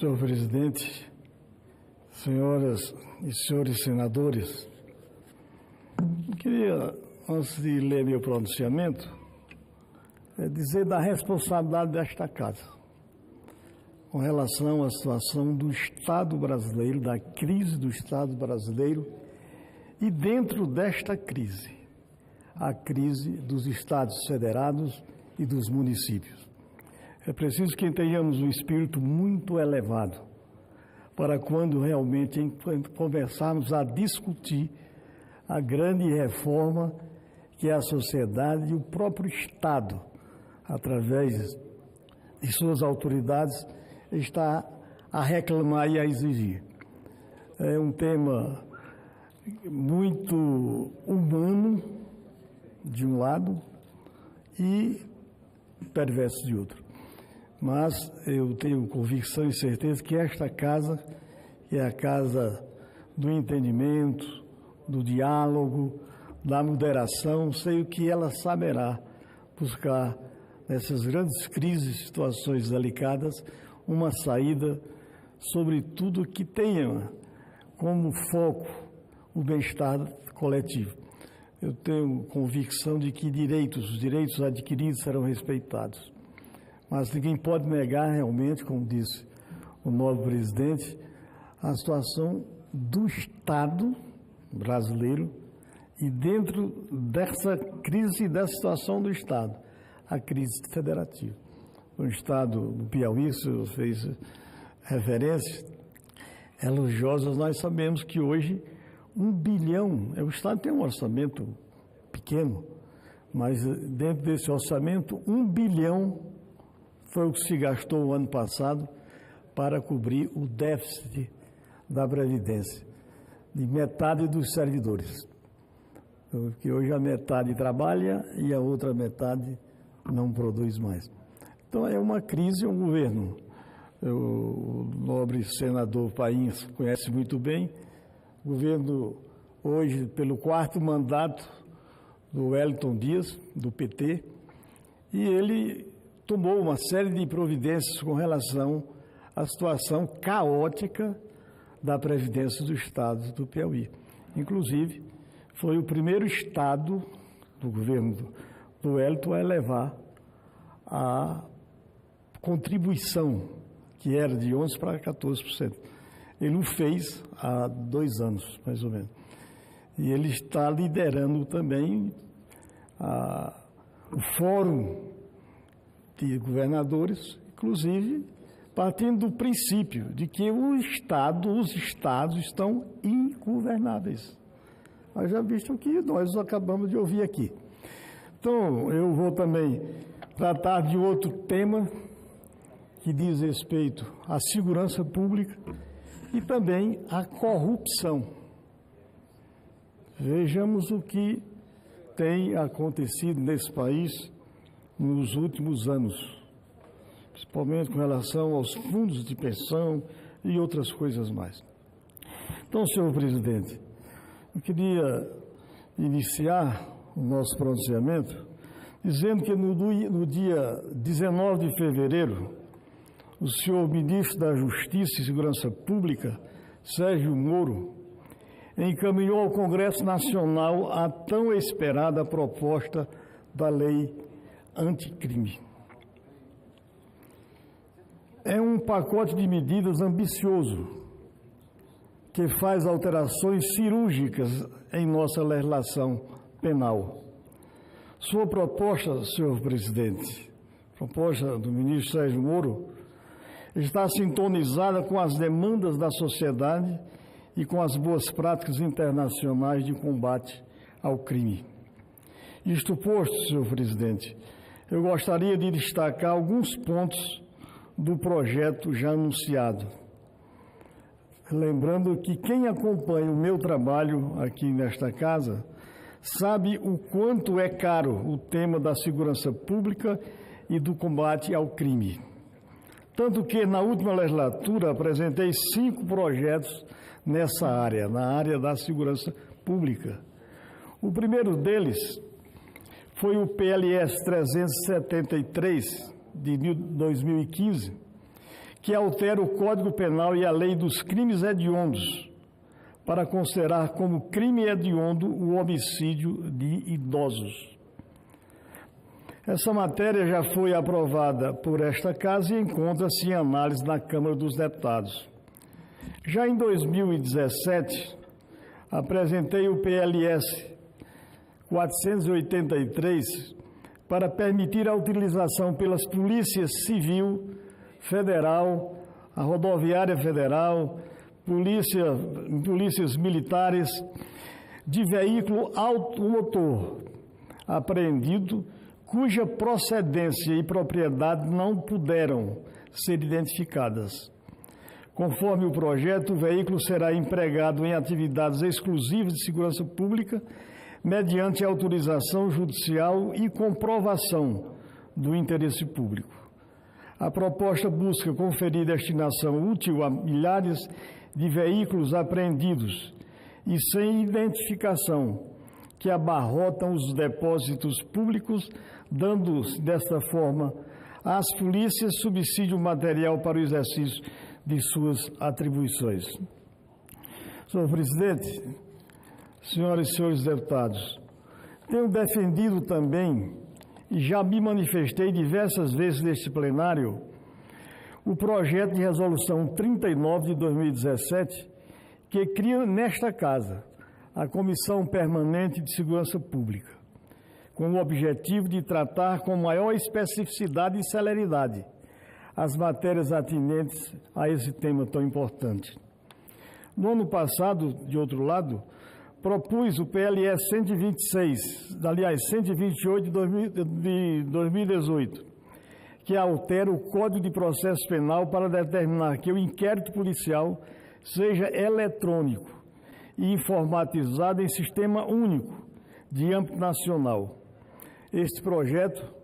Senhor presidente, senhoras e senhores senadores, eu queria, antes de ler meu pronunciamento, dizer da responsabilidade desta casa com relação à situação do Estado brasileiro, da crise do Estado brasileiro e dentro desta crise, a crise dos Estados federados e dos municípios. É preciso que tenhamos um espírito muito elevado para quando realmente começarmos a discutir a grande reforma que a sociedade e o próprio Estado, através de suas autoridades, está a reclamar e a exigir. É um tema muito humano, de um lado, e perverso de outro. Mas eu tenho convicção e certeza que esta casa, que é a casa do entendimento, do diálogo, da moderação, sei o que ela saberá buscar nessas grandes crises e situações delicadas, uma saída, sobretudo que tenha como foco o bem-estar coletivo. Eu tenho convicção de que os direitos adquiridos serão respeitados. Mas ninguém pode negar realmente, como disse o novo presidente, a situação do Estado brasileiro e dentro dessa crise, dessa situação do Estado, a crise federativa. O Estado do Piauí, o senhor fez referências elogiosas, nós sabemos que hoje 1 bilhão, o Estado tem um orçamento pequeno, mas dentro desse orçamento 1 bilhão foi o que se gastou o ano passado para cobrir o déficit da Previdência, de metade dos servidores. Porque hoje a metade trabalha e a outra metade não produz mais. Então é uma crise, um governo. O nobre senador Painhas conhece muito bem. O governo hoje, pelo 4º mandato do Wellington Dias, do PT, e ele tomou uma série de providências com relação à situação caótica da Previdência do Estado do Piauí. Inclusive, foi o primeiro Estado do governo do Wellington a elevar a contribuição, que era de 11% para 14%. Ele o fez há 2 anos, mais ou menos. E ele está liderando também o Fórum de Governadores, inclusive partindo do princípio de que os estados estão ingovernáveis. Mas já visto que nós acabamos de ouvir aqui. Então, eu vou também tratar de outro tema que diz respeito à segurança pública e também à corrupção. Vejamos o que tem acontecido nesse país nos últimos anos, principalmente com relação aos fundos de pensão e outras coisas mais. Então, senhor presidente, eu queria iniciar o nosso pronunciamento dizendo que no dia 19 de fevereiro, o senhor ministro da Justiça e Segurança Pública, Sérgio Moro, encaminhou ao Congresso Nacional a tão esperada proposta da lei anticrime. É um pacote de medidas ambicioso que faz alterações cirúrgicas em nossa legislação penal. Sua proposta, senhor presidente, proposta do ministro Sérgio Moro, está sintonizada com as demandas da sociedade e com as boas práticas internacionais de combate ao crime. Isto posto, senhor presidente, eu gostaria de destacar alguns pontos do projeto já anunciado. Lembrando que quem acompanha o meu trabalho aqui nesta casa sabe o quanto é caro o tema da segurança pública e do combate ao crime. Tanto que, na última legislatura, apresentei 5 projetos nessa área, na área da segurança pública. O primeiro deles foi o PLS 373, de 2015, que altera o Código Penal e a Lei dos Crimes Hediondos, para considerar como crime hediondo o homicídio de idosos. Essa matéria já foi aprovada por esta Casa e encontra-se em análise na Câmara dos Deputados. Já em 2017, apresentei o PLS 483 para permitir a utilização pelas polícias civil, federal, a rodoviária federal, polícias militares, de veículo automotor apreendido, cuja procedência e propriedade não puderam ser identificadas. Conforme o projeto, o veículo será empregado em atividades exclusivas de segurança pública, mediante autorização judicial e comprovação do interesse público. A proposta busca conferir destinação útil a milhares de veículos apreendidos e sem identificação, que abarrotam os depósitos públicos, dando, desta forma, às polícias subsídio material para o exercício de suas atribuições. Senhor presidente, senhoras e senhores deputados, tenho defendido também, e já me manifestei diversas vezes neste plenário, o projeto de resolução 39 de 2017, que cria nesta Casa a Comissão Permanente de Segurança Pública, com o objetivo de tratar com maior especificidade e celeridade as matérias atinentes a esse tema tão importante. No ano passado, de outro lado, propus o PLS 128 de 2018, que altera o Código de Processo Penal para determinar que o inquérito policial seja eletrônico e informatizado em sistema único de âmbito nacional. Este projeto,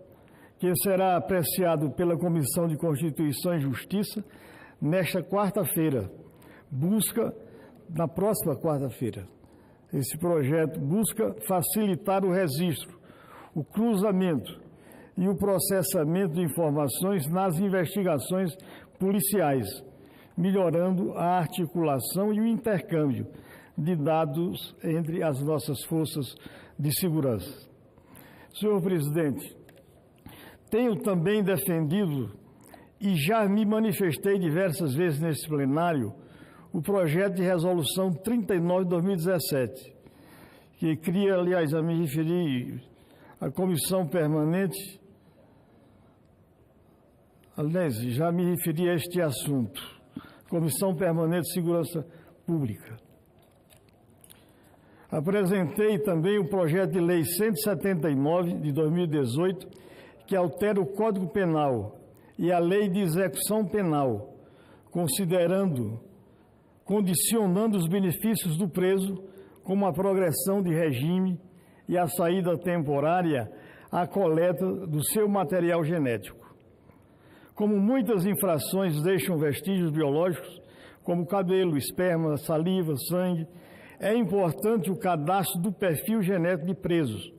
que será apreciado pela Comissão de Constituição e Justiça nesta quarta-feira, na próxima quarta-feira. Esse projeto busca facilitar o registro, o cruzamento e o processamento de informações nas investigações policiais, melhorando a articulação e o intercâmbio de dados entre as nossas forças de segurança. Senhor presidente, tenho também defendido e já me manifestei diversas vezes nesse plenário o projeto de resolução 39 de 2017, que cria, aliás, a me referir à Comissão Permanente, aliás, já me referi a este assunto, Comissão Permanente de Segurança Pública. Apresentei também o projeto de lei 179 de 2018, que altera o Código Penal e a Lei de Execução Penal, condicionando os benefícios do preso, como a progressão de regime e a saída temporária à coleta do seu material genético. Como muitas infrações deixam vestígios biológicos, como cabelo, esperma, saliva, sangue, é importante o cadastro do perfil genético de presos,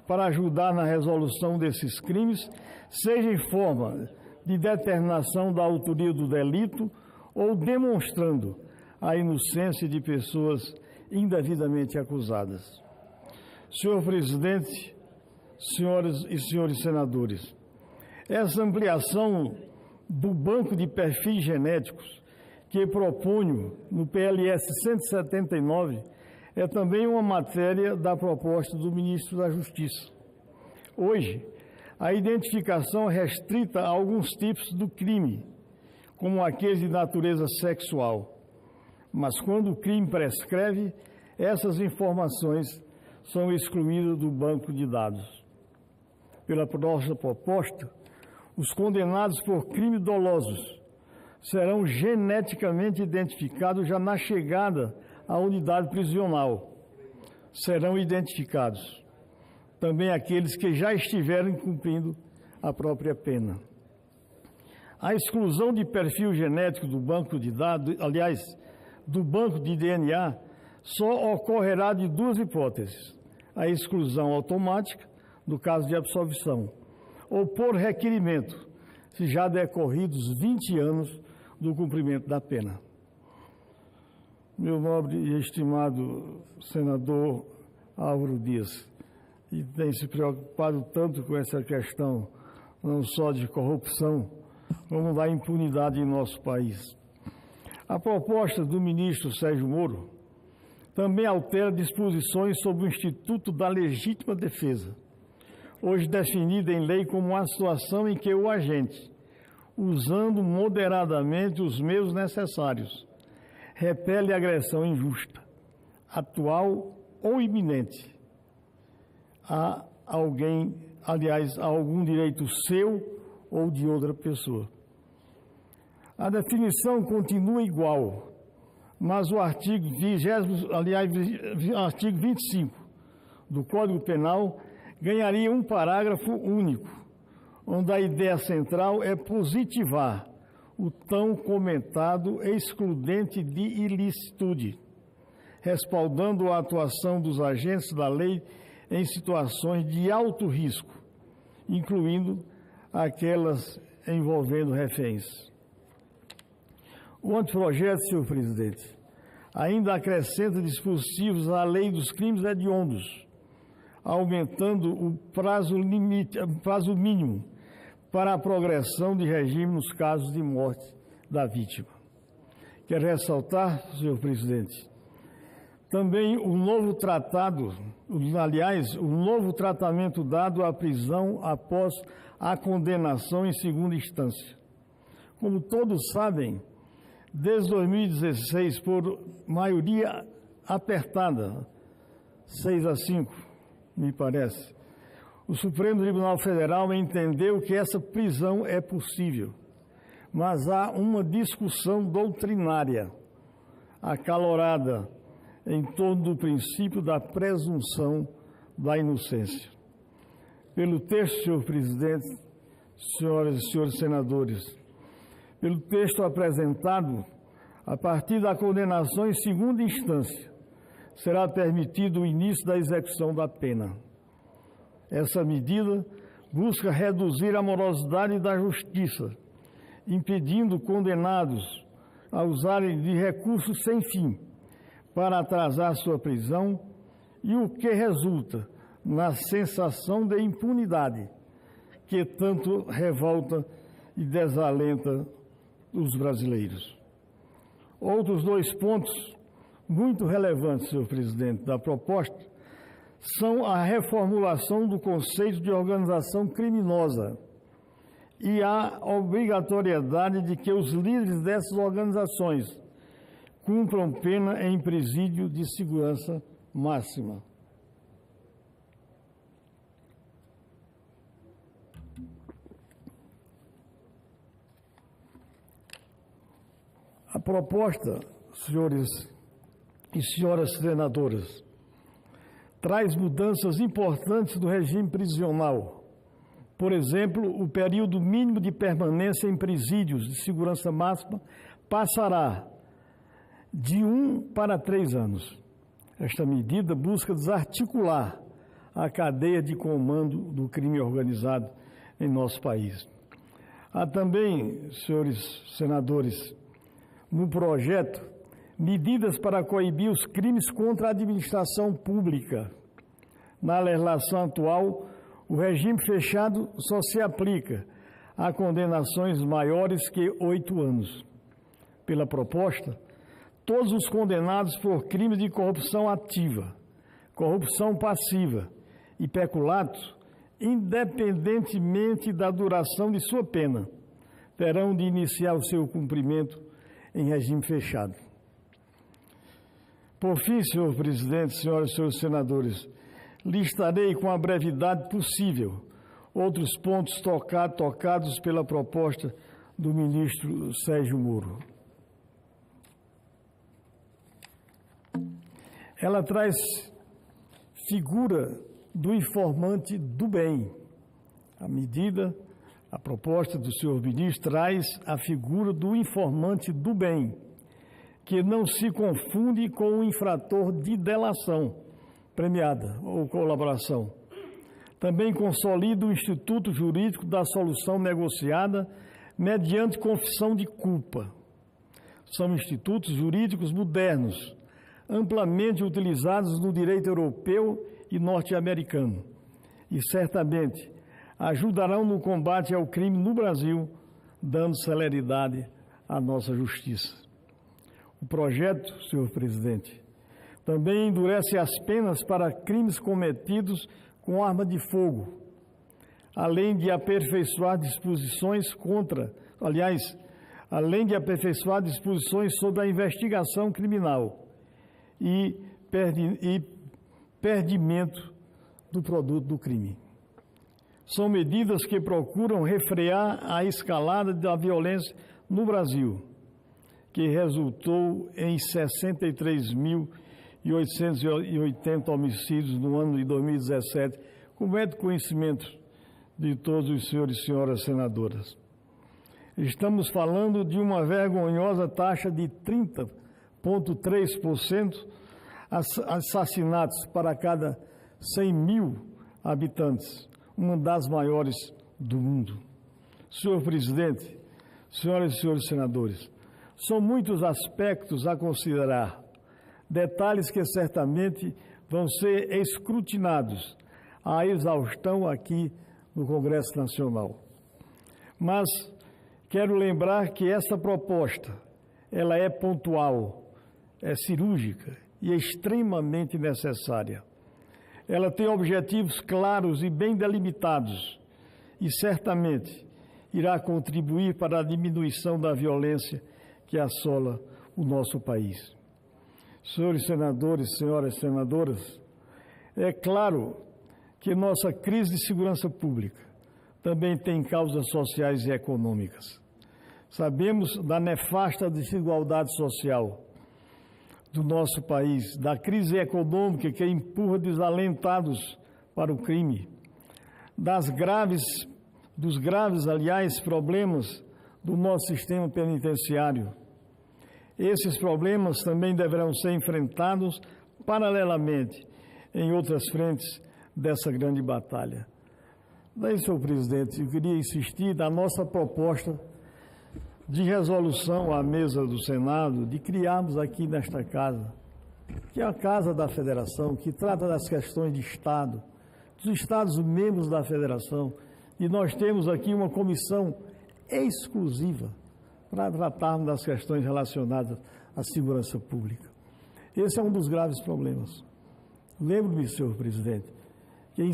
para ajudar na resolução desses crimes, seja em forma de determinação da autoria do delito ou demonstrando a inocência de pessoas indevidamente acusadas. Senhor presidente, senhoras e senhores senadores, essa ampliação do banco de perfis genéticos que proponho no PLS 179 é também uma matéria da proposta do ministro da Justiça. Hoje, a identificação é restrita a alguns tipos do crime, como aqueles de natureza sexual. Mas quando o crime prescreve, essas informações são excluídas do banco de dados. Pela nossa proposta, os condenados por crimes dolosos serão geneticamente identificados já na chegada à unidade prisional. Serão identificados também aqueles que já estiverem cumprindo a própria pena. A exclusão de perfil genético do banco de dados, aliás, do banco de DNA, só ocorrerá de duas hipóteses: a exclusão automática, no caso de absolvição, ou por requerimento, se já decorridos 20 anos do cumprimento da pena. Meu nobre e estimado senador Álvaro Dias, e tem se preocupado tanto com essa questão, não só de corrupção, como da impunidade em nosso país. A proposta do ministro Sérgio Moro também altera disposições sobre o Instituto da Legítima Defesa, hoje definida em lei como uma situação em que o agente, usando moderadamente os meios necessários, repele agressão injusta, atual ou iminente, a alguém, aliás, a algum direito seu ou de outra pessoa. A definição continua igual, mas o artigo 25 do Código Penal ganharia um parágrafo único, onde a ideia central é positivar o tão comentado excludente de ilicitude, respaldando a atuação dos agentes da lei em situações de alto risco, incluindo aquelas envolvendo reféns. O anteprojeto, senhor presidente, ainda acrescenta dispositivos à lei dos crimes hediondos, aumentando o prazo mínimo para a progressão de regime nos casos de morte da vítima. Quero ressaltar, senhor presidente, também o novo tratamento dado à prisão após a condenação em segunda instância. Como todos sabem, desde 2016, por maioria apertada, 6-5, me parece, o Supremo Tribunal Federal entendeu que essa prisão é possível, mas há uma discussão doutrinária acalorada em torno do princípio da presunção da inocência. Pelo texto, senhor presidente, senhoras e senhores senadores, pelo texto apresentado, a partir da condenação em segunda instância, será permitido o início da execução da pena. Essa medida busca reduzir a morosidade da justiça, impedindo condenados a usarem de recursos sem fim para atrasar sua prisão, e o que resulta na sensação de impunidade que tanto revolta e desalenta os brasileiros. Outros dois pontos muito relevantes, senhor presidente, da proposta são a reformulação do conceito de organização criminosa e a obrigatoriedade de que os líderes dessas organizações cumpram pena em presídio de segurança máxima. A proposta, senhores e senhoras senadoras, traz mudanças importantes no regime prisional. Por exemplo, o período mínimo de permanência em presídios de segurança máxima passará de 1 para 3 anos. Esta medida busca desarticular a cadeia de comando do crime organizado em nosso país. Há também, senhores senadores, no projeto, medidas para coibir os crimes contra a administração pública. Na legislação atual, o regime fechado só se aplica a condenações maiores que 8 anos. Pela proposta, todos os condenados por crimes de corrupção ativa, corrupção passiva e peculato, independentemente da duração de sua pena, terão de iniciar o seu cumprimento em regime fechado. Por fim, senhor presidente, senhoras e senhores senadores, listarei com a brevidade possível outros pontos tocados pela proposta do ministro Sérgio Moro. Ela traz figura do informante do bem. A proposta do senhor ministro traz a figura do informante do bem, que não se confunde com o infrator de delação premiada ou colaboração. Também consolida o Instituto Jurídico da Solução Negociada mediante confissão de culpa. São institutos jurídicos modernos, amplamente utilizados no direito europeu e norte-americano, e certamente ajudarão no combate ao crime no Brasil, dando celeridade à nossa justiça. O projeto, senhor presidente, também endurece as penas para crimes cometidos com arma de fogo, além de aperfeiçoar disposições sobre a investigação criminal e perdimento do produto do crime. São medidas que procuram refrear a escalada da violência no Brasil, que resultou em 63.880 homicídios no ano de 2017, como é de conhecimento de todos os senhores e senhoras senadoras. Estamos falando de uma vergonhosa taxa de 30,3% assassinatos para cada 100 mil habitantes, uma das maiores do mundo. Senhor presidente, senhoras e senhores senadores, são muitos aspectos a considerar, detalhes que certamente vão ser escrutinados à exaustão aqui no Congresso Nacional. Mas quero lembrar que essa proposta, ela é pontual, é cirúrgica e é extremamente necessária. Ela tem objetivos claros e bem delimitados e certamente irá contribuir para a diminuição da violência que assola o nosso país. Senhores senadores, senhoras senadoras, é claro que nossa crise de segurança pública também tem causas sociais e econômicas. Sabemos da nefasta desigualdade social do nosso país, da crise econômica que empurra desalentados para o crime, dos graves, problemas do nosso sistema penitenciário. Esses problemas também deverão ser enfrentados paralelamente em outras frentes dessa grande batalha. Daí, senhor presidente, eu queria insistir na nossa proposta de resolução à mesa do Senado, de criarmos aqui nesta casa, que é a Casa da Federação, que trata das questões de Estado, dos Estados membros da Federação, e nós temos aqui uma comissão exclusiva para tratarmos das questões relacionadas à segurança pública. Esse é um dos graves problemas. Lembro-me, senhor presidente, que em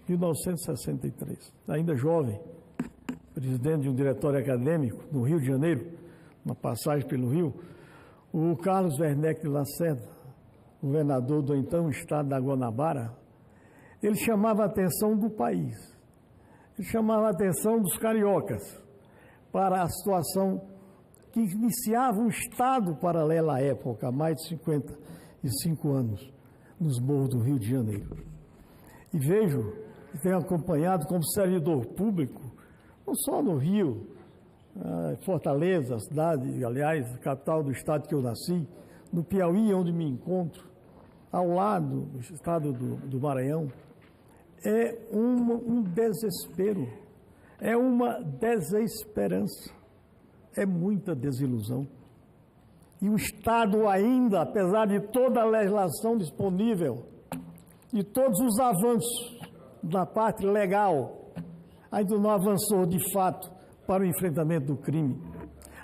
1963, ainda jovem, presidente de um diretório acadêmico no Rio de Janeiro, uma passagem pelo Rio, o Carlos Werneck de Lacerda, governador do então estado da Guanabara, ele chamava a atenção do país, ele chamava a atenção dos cariocas para a situação que iniciava um estado paralelo à época, há mais de 55 anos, nos morros do Rio de Janeiro. E vejo, tenho acompanhado como servidor público, não só no Rio, Fortaleza, a cidade, aliás, a capital do estado que eu nasci, no Piauí, onde me encontro, ao lado do estado do Maranhão, é um desespero, é uma desesperança, é muita desilusão. E o Estado ainda, apesar de toda a legislação disponível, de todos os avanços da parte legal, ainda não avançou de fato para o enfrentamento do crime.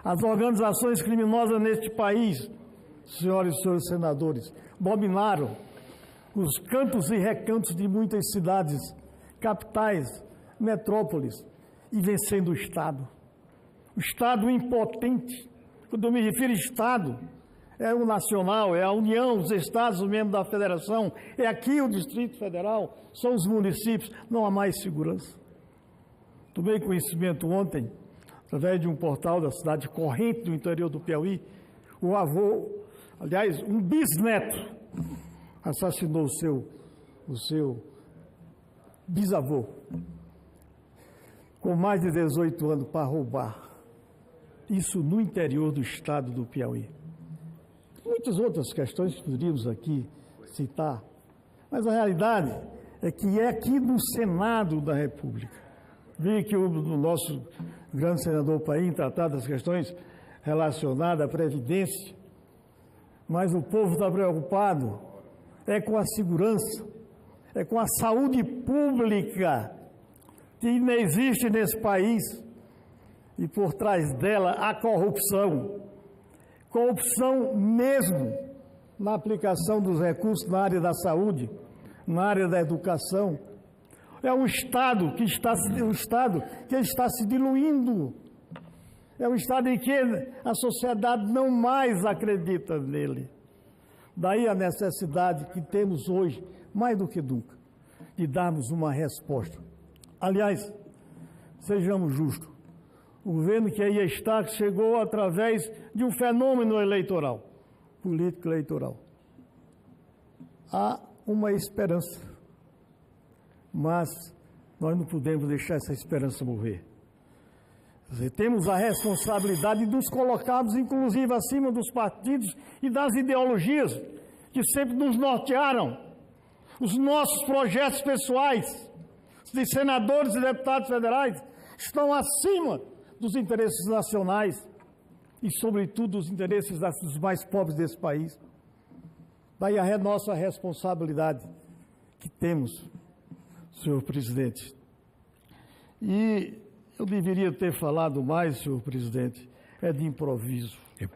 As organizações criminosas neste país, senhoras e senhores senadores, dominaram os cantos e recantos de muitas cidades, capitais, metrópoles, e vencendo o Estado. O Estado impotente, quando eu me refiro a Estado, é o nacional, é a União, os Estados, os membros da Federação, é aqui o Distrito Federal, são os municípios, não há mais segurança. Tomei conhecimento ontem, através de um portal da cidade de Corrente, do interior do Piauí, o avô, aliás, um bisneto, assassinou o seu bisavô, com mais de 18 anos para roubar. Isso no interior do estado do Piauí. Muitas outras questões que poderíamos aqui citar, mas a realidade é que é aqui no Senado da República. Vi que o nosso grande senador Paim tratar das questões relacionada à Previdência, mas o povo está preocupado com a segurança, com a saúde pública, que não existe nesse país, e por trás dela a corrupção. Corrupção mesmo na aplicação dos recursos na área da saúde, na área da educação. É um Estado que está se diluindo. É um Estado em que a sociedade não mais acredita nele. Daí a necessidade que temos hoje, mais do que nunca, de darmos uma resposta. Aliás, sejamos justos, o governo que aí está chegou através de um fenômeno eleitoral, político eleitoral. Há uma esperança, mas nós não podemos deixar essa esperança morrer. Temos a responsabilidade de nos colocarmos, inclusive, acima dos partidos e das ideologias que sempre nos nortearam. Os nossos projetos pessoais, de senadores e deputados federais, estão acima dos interesses nacionais e, sobretudo, dos interesses dos mais pobres desse país. Daí a nossa responsabilidade que temos, senhor presidente. E eu deveria ter falado mais, senhor presidente, de improviso.